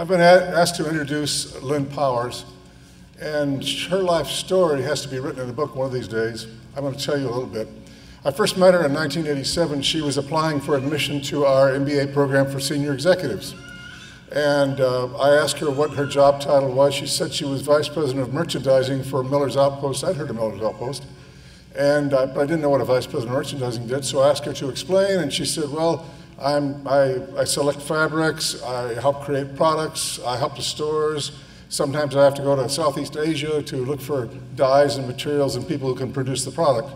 I've been asked to introduce Lynn Powers, and her life story has to be written in a book one of these days. I'm going to tell you a little bit. I first met her in 1987. She was applying for admission to our MBA program for senior executives. And I asked her what her job title was. She said she was Vice President of Merchandising for Miller's Outpost. I'd heard of Miller's Outpost. And but I didn't know what a Vice President of Merchandising did, so I asked her to explain, and she said, well, I select fabrics, I help create products, I help the stores. Sometimes I have to go to Southeast Asia to look for dyes and materials and people who can produce the product.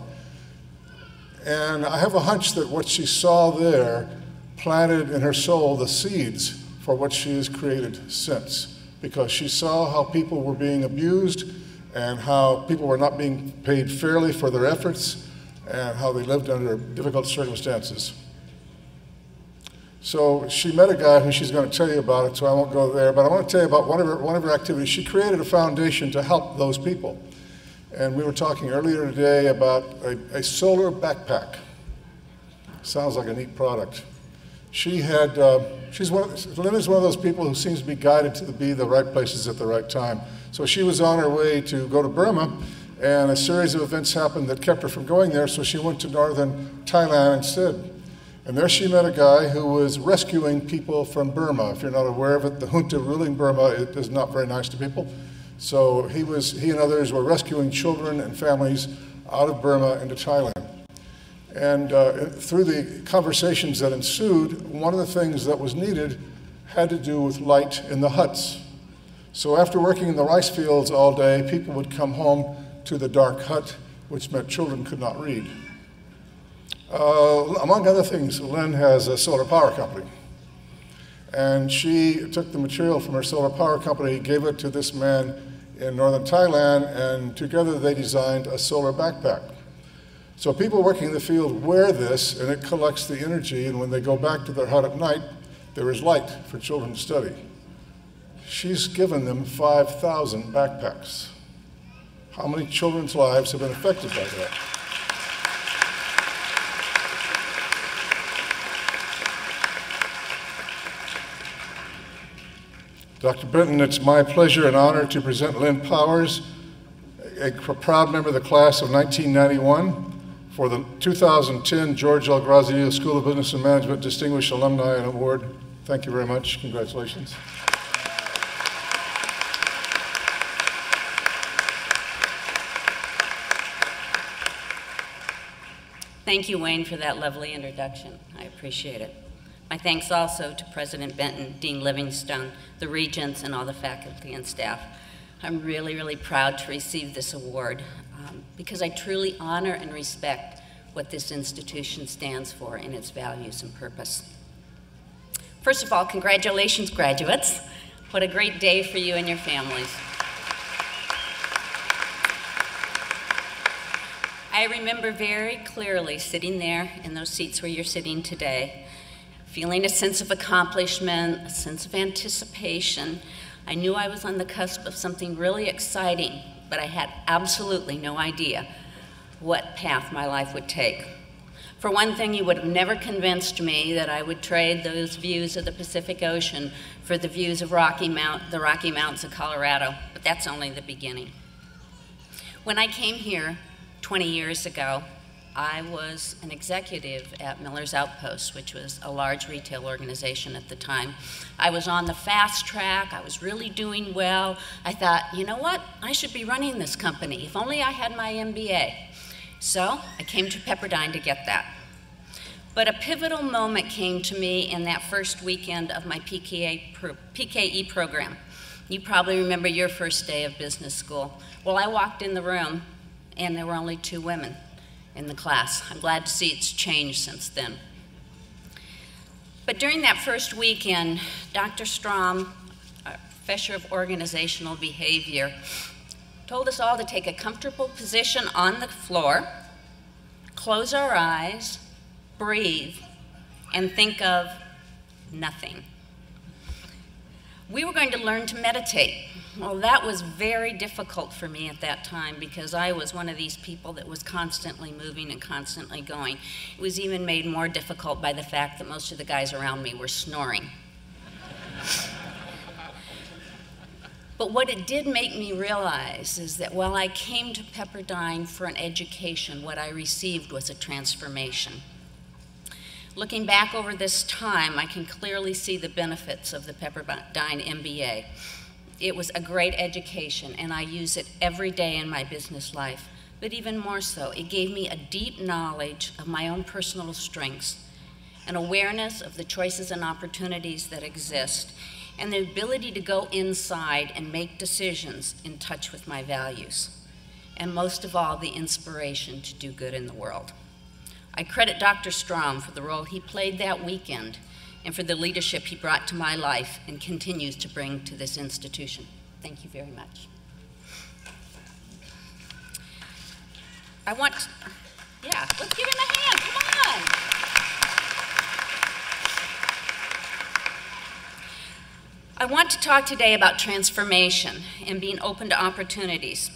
And I have a hunch that what she saw there planted in her soul the seeds for what she has created since, because she saw how people were being abused and how people were not being paid fairly for their efforts and how they lived under difficult circumstances. So she met a guy who she's going to tell you about it, so I won't go there, but I want to tell you about one of her activities. She created a foundation to help those people. And we were talking earlier today about a solar backpack. Sounds like a neat product. She had, Lynn is one of those people who seems to be guided to be the right places at the right time. So she was on her way to go to Burma, and a series of events happened that kept her from going there, so she went to northern Thailand instead. And there she met a guy who was rescuing people from Burma. If you're not aware of it, the junta ruling Burma is not very nice to people. So he and others were rescuing children and families out of Burma into Thailand. And through the conversations that ensued, one of the things that was needed had to do with light in the huts. So after working in the rice fields all day, people would come home to the dark hut, which meant children could not read. Among other things, Lynn has a solar power company. And she took the material from her solar power company, gave it to this man in northern Thailand, and together they designed a solar backpack. So people working in the field wear this, and it collects the energy, and when they go back to their hut at night, there is light for children to study. She's given them 5,000 backpacks. How many children's lives have been affected by that? Dr. Benton, it's my pleasure and honor to present Lynn Powers, a proud member of the class of 1991, for the 2010 George L. Graziadio School of Business and Management Distinguished Alumni Award. Thank you very much. Congratulations. Thank you, Wayne, for that lovely introduction. I appreciate it. My thanks also to President Benton, Dean Livingstone, the regents, and all the faculty and staff. I'm really, really proud to receive this award because I truly honor and respect what this institution stands for in its values and purpose. First of all, congratulations, graduates. What a great day for you and your families. I remember very clearly sitting there in those seats where you're sitting today, feeling a sense of accomplishment, a sense of anticipation. I knew I was on the cusp of something really exciting, but I had absolutely no idea what path my life would take. For one thing, you would have never convinced me that I would trade those views of the Pacific Ocean for the views of the Rocky Mountains of Colorado, but that's only the beginning. When I came here 20 years ago, I was an executive at Miller's Outpost, which was a large retail organization at the time. I was on the fast track. I was really doing well. I thought, you know what? I should be running this company. If only I had my MBA. So I came to Pepperdine to get that. But a pivotal moment came to me in that first weekend of my PKE program. You probably remember your first day of business school. Well, I walked in the room, and there were only 2 women in the class. I'm glad to see it's changed since then. But during that first weekend, Dr. Strom, a professor of organizational behavior, told us all to take a comfortable position on the floor, close our eyes, breathe, and think of nothing. We were going to learn to meditate. Well, that was very difficult for me at that time because I was one of these people that was constantly moving and constantly going. It was even made more difficult by the fact that most of the guys around me were snoring. But what it did make me realize is that while I came to Pepperdine for an education, what I received was a transformation. Looking back over this time, I can clearly see the benefits of the Pepperdine MBA. It was a great education, and I use it every day in my business life. But even more so, it gave me a deep knowledge of my own personal strengths, an awareness of the choices and opportunities that exist, and the ability to go inside and make decisions in touch with my values. And most of all, the inspiration to do good in the world. I credit Dr. Strom for the role he played that weekend and for the leadership he brought to my life and continues to bring to this institution. Thank you very much. Let's give him a hand, come on. I want to talk today about transformation and being open to opportunities.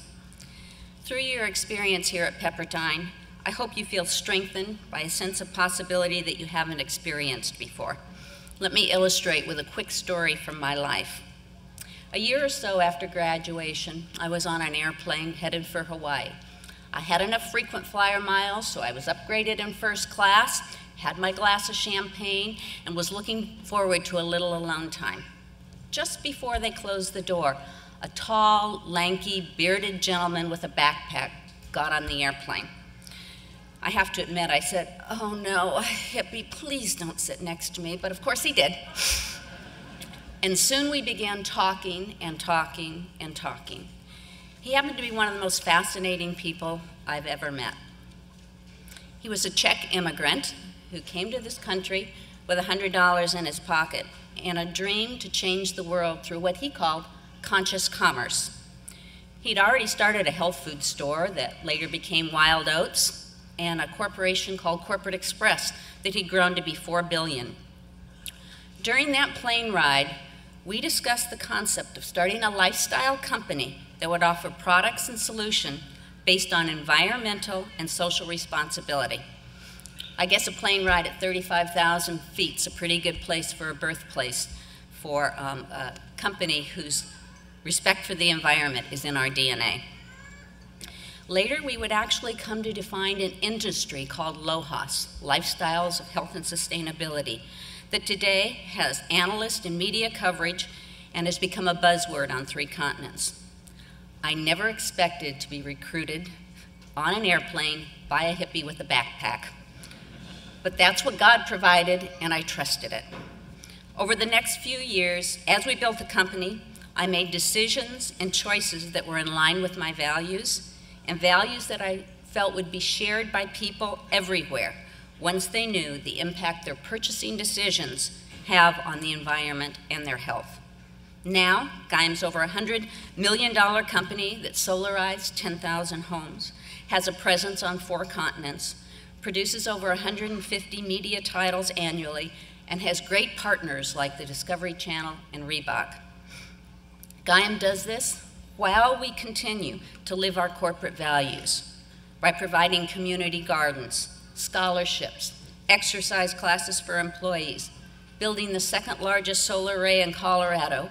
Through your experience here at Pepperdine, I hope you feel strengthened by a sense of possibility that you haven't experienced before. Let me illustrate with a quick story from my life. A year or so after graduation, I was on an airplane headed for Hawaii. I had enough frequent flyer miles, so I was upgraded in first class, had my glass of champagne, and was looking forward to a little alone time. Just before they closed the door, a tall, lanky, bearded gentleman with a backpack got on the airplane. I have to admit, I said, "Oh no, hippie, please don't sit next to me," but of course he did. And soon we began talking and talking and talking. He happened to be one of the most fascinating people I've ever met. He was a Czech immigrant who came to this country with $100 in his pocket and a dream to change the world through what he called conscious commerce. He'd already started a health food store that later became Wild Oats and a corporation called Corporate Express that he'd grown to be $4 billion. During that plane ride, we discussed the concept of starting a lifestyle company that would offer products and solutions based on environmental and social responsibility. I guess a plane ride at 35,000 feet is a pretty good place for a birthplace for a company whose respect for the environment is in our DNA. Later, we would actually come to define an industry called LOHAS, Lifestyles of Health and Sustainability, that today has analyst and media coverage and has become a buzzword on 3 continents. I never expected to be recruited on an airplane by a hippie with a backpack. But that's what God provided, and I trusted it. Over the next few years, as we built the company, I made decisions and choices that were in line with my values, and values that I felt would be shared by people everywhere once they knew the impact their purchasing decisions have on the environment and their health. Now, Gaiam's over $100 million company that solarized 10,000 homes, has a presence on 4 continents, produces over 150 media titles annually, and has great partners like the Discovery Channel and Reebok. Gaiam does this while we continue to live our corporate values by providing community gardens, scholarships, exercise classes for employees, building the 2nd largest solar array in Colorado,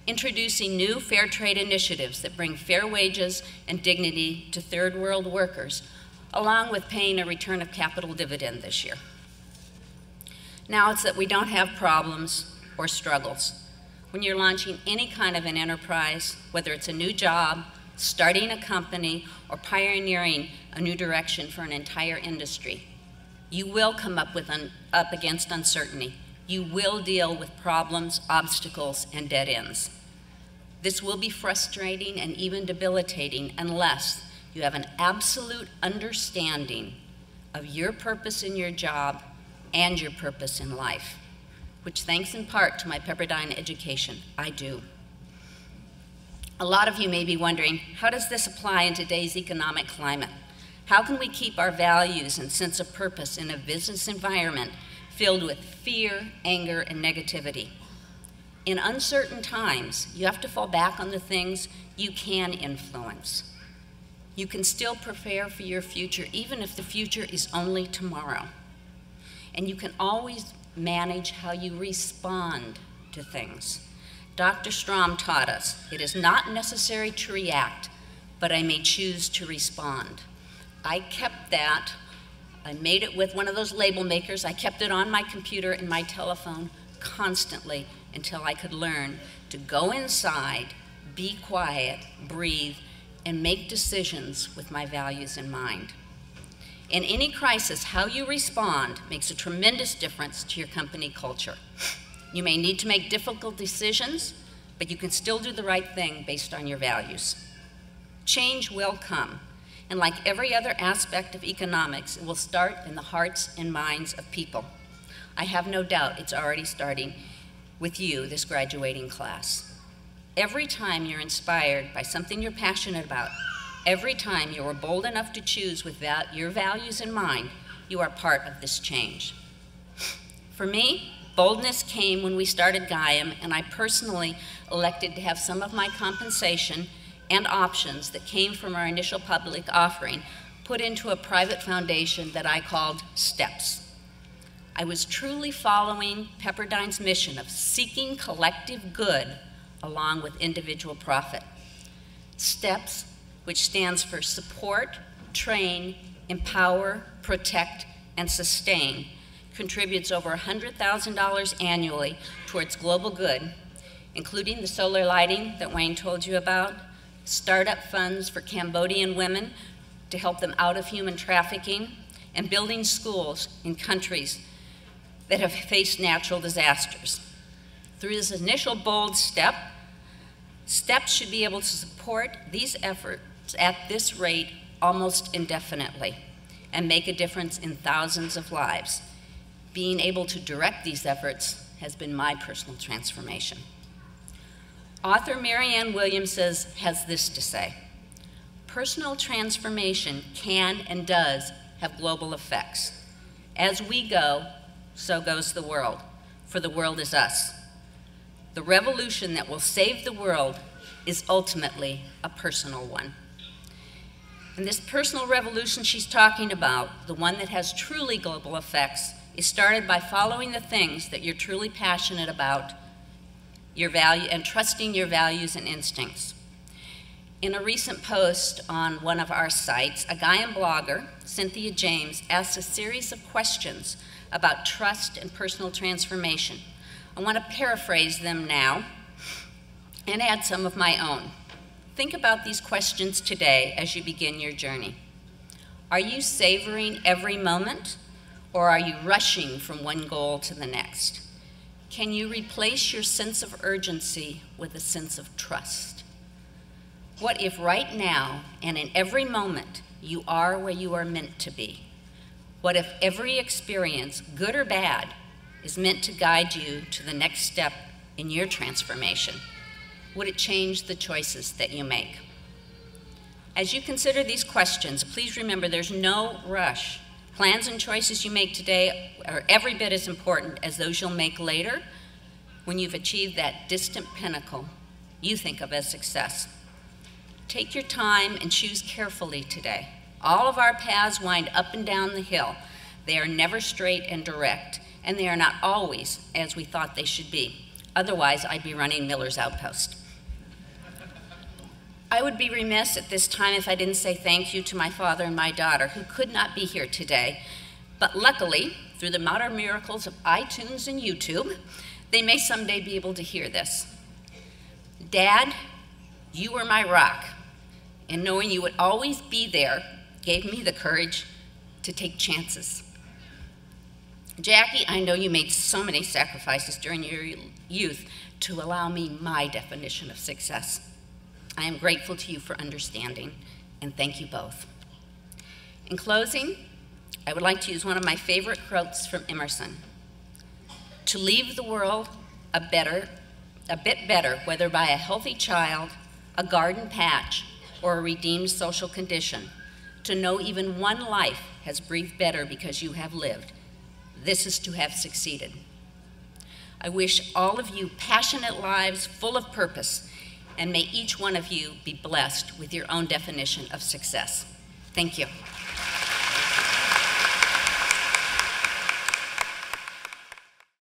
introducing new fair trade initiatives that bring fair wages and dignity to 3rd world workers, along with paying a return of capital dividend this year. Now it's that we don't have problems or struggles. When you're launching any kind of an enterprise, whether it's a new job, starting a company, or pioneering a new direction for an entire industry, you will come up against uncertainty. You will deal with problems, obstacles, and dead ends. This will be frustrating and even debilitating unless you have an absolute understanding of your purpose in your job and your purpose in life, which, thanks in part to my Pepperdine education, I do. A lot of you may be wondering, how does this apply in today's economic climate? How can we keep our values and sense of purpose in a business environment filled with fear, anger, and negativity? In uncertain times, you have to fall back on the things you can influence. You can still prepare for your future, even if the future is only tomorrow. And you can always manage how you respond to things. Dr. Strom taught us, it is not necessary to react, but I may choose to respond. I kept that. I made it with one of those label makers. I kept it on my computer and my telephone constantly until I could learn to go inside, be quiet, breathe, and make decisions with my values in mind. In any crisis, how you respond makes a tremendous difference to your company culture. You may need to make difficult decisions, but you can still do the right thing based on your values. Change will come, and like every other aspect of economics, it will start in the hearts and minds of people. I have no doubt it's already starting with you, this graduating class. Every time you're inspired by something you're passionate about, every time you are bold enough to choose with your values in mind, you are part of this change. For me, boldness came when we started Gaiam, and I personally elected to have some of my compensation and options that came from our initial public offering put into a private foundation that I called STEPS. I was truly following Pepperdine's mission of seeking collective good along with individual profit. STEPS, which stands for Support, Train, Empower, Protect, and Sustain, contributes over $100,000 annually towards global good, including the solar lighting that Wayne told you about, startup funds for Cambodian women to help them out of human trafficking, and building schools in countries that have faced natural disasters. Through this initial bold step, STEPS should be able to support these efforts at this rate almost indefinitely and make a difference in thousands of lives. Being able to direct these efforts has been my personal transformation. Author Marianne Williamson has this to say: personal transformation can and does have global effects. As we go, so goes the world, for the world is us. The revolution that will save the world is ultimately a personal one. And this personal revolution she's talking about, the one that has truly global effects, is started by following the things that you're truly passionate about, your value, and trusting your values and instincts. In a recent post on one of our sites, a Gaiam blogger, Cynthia James, asked a series of questions about trust and personal transformation. I want to paraphrase them now and add some of my own. Think about these questions today as you begin your journey. Are you savoring every moment, or are you rushing from one goal to the next? Can you replace your sense of urgency with a sense of trust? What if right now and in every moment you are where you are meant to be? What if every experience, good or bad, is meant to guide you to the next step in your transformation? Would it change the choices that you make? As you consider these questions, please remember there's no rush. Plans and choices you make today are every bit as important as those you'll make later when you've achieved that distant pinnacle you think of as success. Take your time and choose carefully today. All of our paths wind up and down the hill. They are never straight and direct, and they are not always as we thought they should be. Otherwise, I'd be running Miller's Outpost. I would be remiss at this time if I didn't say thank you to my father and my daughter, who could not be here today. But luckily, through the modern miracles of iTunes and YouTube, they may someday be able to hear this. Dad, you were my rock, and knowing you would always be there gave me the courage to take chances. Jackie, I know you made so many sacrifices during your youth to allow me my definition of success. I am grateful to you for understanding, and thank you both. In closing, I would like to use one of my favorite quotes from Emerson. To leave the world a bit better, whether by a healthy child, a garden patch, or a redeemed social condition. To know even one life has breathed better because you have lived. This is to have succeeded. I wish all of you passionate lives full of purpose, and may each one of you be blessed with your own definition of success. Thank you.